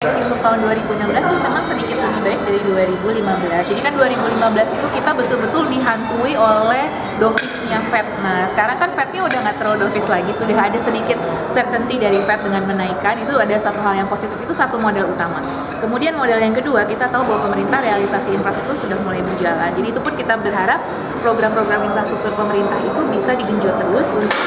Untuk tahun 2016 itu memang sedikit lebih baik dari 2015. Jadi kan 2015 itu kita betul-betul dihantui oleh dovisnya Fed. Nah, sekarang kan Fednya udah nggak terlalu dovish lagi, sudah ada sedikit certainty dari Fed dengan menaikkan. Itu ada satu hal yang positif, itu satu modal utama. Kemudian modal yang kedua, kita tahu bahwa pemerintah realisasi infrastruktur sudah mulai berjalan. Jadi itu pun kita berharap program-program infrastruktur pemerintah itu bisa digenjot terus untuk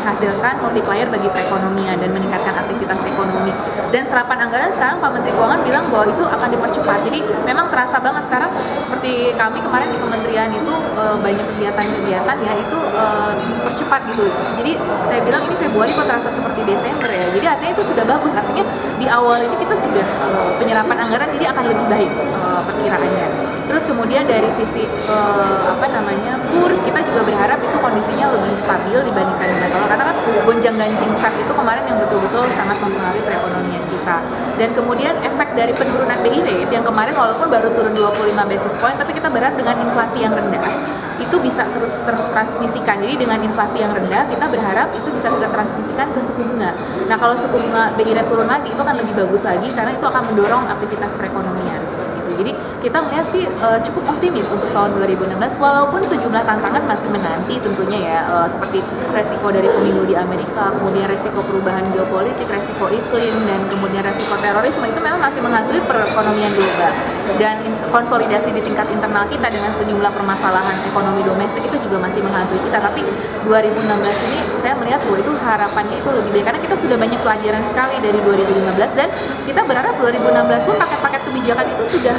menghasilkan multiplier bagi perekonomian dan meningkatkan aktivitas ekonomi. Dan serapan anggaran sekarang Pak Menteri Keuangan bilang bahwa itu akan dipercepat. Jadi memang terasa banget sekarang, seperti kami kemarin di kementerian itu banyak kegiatan-kegiatan ya itu dipercepat gitu. Jadi saya bilang ini Februari kok terasa seperti Desember ya. Jadi artinya itu sudah bagus. Artinya di awal ini kita sudah penyerapan anggaran jadi akan lebih baik perkiraannya. Terus kemudian dari sisi kurs, kita juga berharap itu kondisinya lebih stabil dibandingkan dengan dolar, karena kan gonjang-ganjing Fed itu kemarin yang betul-betul sangat mempengaruhi perekonomian kita. Dan kemudian efek dari penurunan BI rate yang kemarin walaupun baru turun 25 basis point, tapi kita berharap dengan inflasi yang rendah itu bisa terus tertransmisikan. Jadi dengan inflasi yang rendah kita berharap itu bisa tertransmisikan ke suku bunga. Nah, kalau suku bunga BI rate turun lagi itu akan lebih bagus lagi karena itu akan mendorong aktivitas perekonomian seperti itu. Jadi kita melihat sih cukup optimis untuk tahun 2016 walaupun sejumlah tantangan masih menanti tentunya ya, seperti resiko dari pemilu di Amerika, kemudian resiko perubahan geopolitik, resiko iklim, dan kemudian resiko terorisme itu memang masih menghantui perekonomian global. Dan konsolidasi di tingkat internal kita dengan sejumlah permasalahan ekonomi domestik itu juga masih menghantui kita. Tapi 2016 ini saya melihat bahwa itu harapannya itu lebih baik karena kita sudah banyak pelajaran sekali dari 2015 dan kita berharap 2016 pun paket-paket kebijakan itu sudah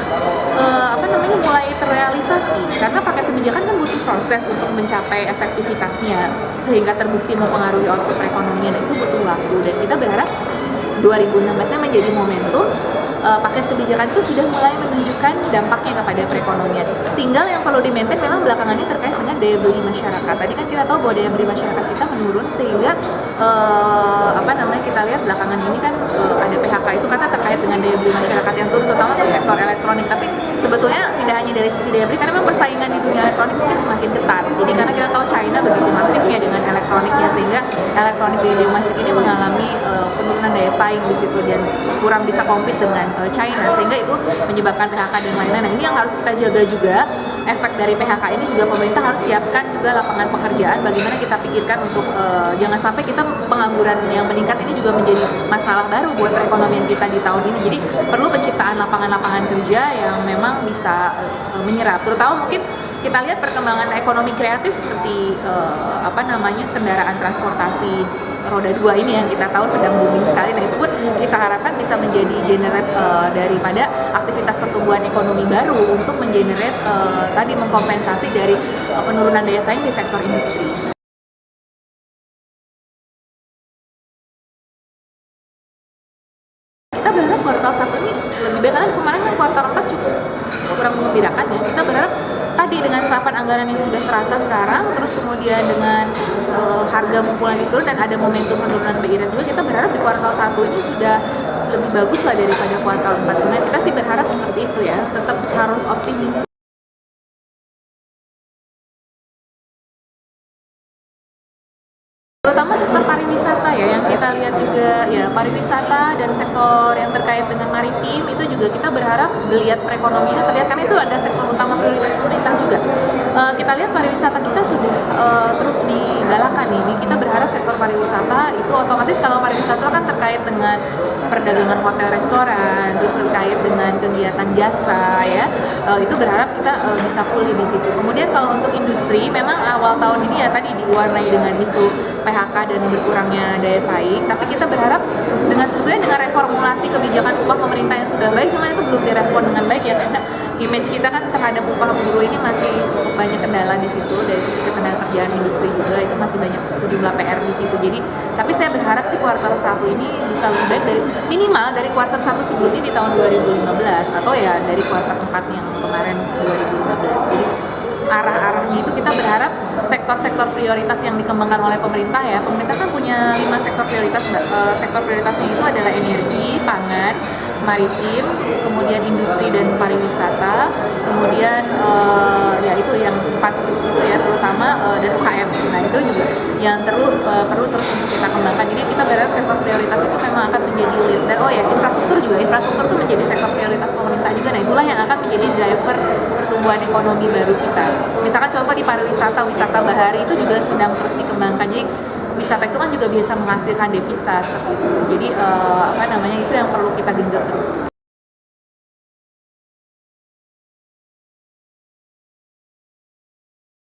mulai terrealisasi, karena paket kebijakan kan butuh proses untuk mencapai efektivitasnya sehingga terbukti mempengaruhi output perekonomian, itu butuh waktu. Dan kita berharap 2016-nya menjadi momentum paket kebijakan itu sudah mulai menunjukkan dampaknya kepada perekonomian. Tinggal yang perlu di-maintain memang belakangan ini terkait dengan daya beli masyarakat. Tadi kan kita tahu bahwa daya beli masyarakat kita menurun sehingga kita lihat belakangan ini kan ada PHK itu karena terkait dengan daya beli masyarakat yang turun, terutama untuk sektor elektronik. Tapi sebetulnya tidak hanya dari sisi daya beli, karena memang persaingan di dunia elektronik mungkin semakin ketat. Jadi karena kita tahu China begitu masifnya dengan elektroniknya sehingga elektronik di domestik ini mengalami penurunan daya saing di situ dan kurang bisa compete dengan China, sehingga itu menyebabkan PHK dan lain-lain. Nah, ini yang harus kita jaga juga. Efek dari PHK ini juga pemerintah harus siapkan juga lapangan pekerjaan. Bagaimana kita pikirkan untuk jangan sampai kita pengangguran yang meningkat ini juga menjadi masalah baru buat perekonomian kita di tahun ini. Jadi perlu penciptaan lapangan-lapangan kerja yang memang bisa menyerap, terutama mungkin kita lihat perkembangan ekonomi kreatif seperti kendaraan transportasi roda 2 ini yang kita tahu sedang booming sekali. Nah, itu pun kita harapkan bisa menjadi generate daripada aktivitas pertumbuhan ekonomi baru untuk mengenerate mengkompensasi dari penurunan daya saing di sektor industri. Kita berharap kuartal 1 ini lebih baik karena kemarin kan kuartal 4 cukup kurang mengembirakan ya. Kita berharap tadi dengan serapan anggaran yang sudah terasa sekarang, terus kemudian dengan harga mumpung lagi turun dan ada momentum penurunan BI rate juga, kita berharap di kuartal 1 ini sudah lebih bagus lah daripada kuartal 4. Dengan kita sih berharap seperti itu ya, tetap harus optimis. Terutama sektor pariwisata ya, yang kita lihat juga ya, pariwisata dan sektor yang terkait dengan maritim itu juga kita berharap geliat perekonomiannya terlihat, karena itu ada sektor utama prioritas pemerintah juga. Kita lihat pariwisata kita sudah terus digalakan ini. Kita berharap sektor pariwisata itu otomatis, kalau pariwisata kan terkait dengan perdagangan hotel restoran, terus terkait dengan kegiatan jasa ya, itu berharap kita bisa pulih di situ. Kemudian kalau untuk industri, memang awal tahun ini ya tadi diwarnai dengan isu PHK dan berkurangnya daya saing, tapi kita berharap sebetulnya dengan reformulasi kebijakan upah pemerintah yang sudah baik, cuman itu belum direspon dengan baik ya, karena image kita kan terhadap upah buruh ini masih cukup banyak kendala di situ. Dari sisi ketenagakerjaan industri juga itu masih banyak sejumlah PR di situ. Jadi, tapi saya berharap sih kuartal 1 ini bisa lebih baik dari minimal dari kuartal 1 sebelumnya di tahun 2015 atau ya dari kuartal 4 yang kemarin 2015. Jadi arah-arahnya itu kita berharap sektor-sektor prioritas yang dikembangkan oleh pemerintah ya. Pemerintah kan punya 5 sektor prioritas, sektor prioritasnya itu adalah energi, pangan, maritim, kemudian industri dan pariwisata, kemudian ya itu yang 4 itu ya, terutama dan UKM. Nah, itu juga yang perlu terus untuk kita kembangkan. Jadi kita berharap sektor prioritas itu memang memang akan menjadi lead. Dan infrastruktur tuh menjadi sektor prioritas pemerintah juga. Nah itulah yang akan menjadi driver pertumbuhan ekonomi baru kita. Misalkan contoh di pariwisata, wisata bahari itu juga sedang terus dikembangkan. Jadi wisata itu kan juga bisa menghasilkan devisa seperti itu. Jadi itu yang perlu kita genjot terus.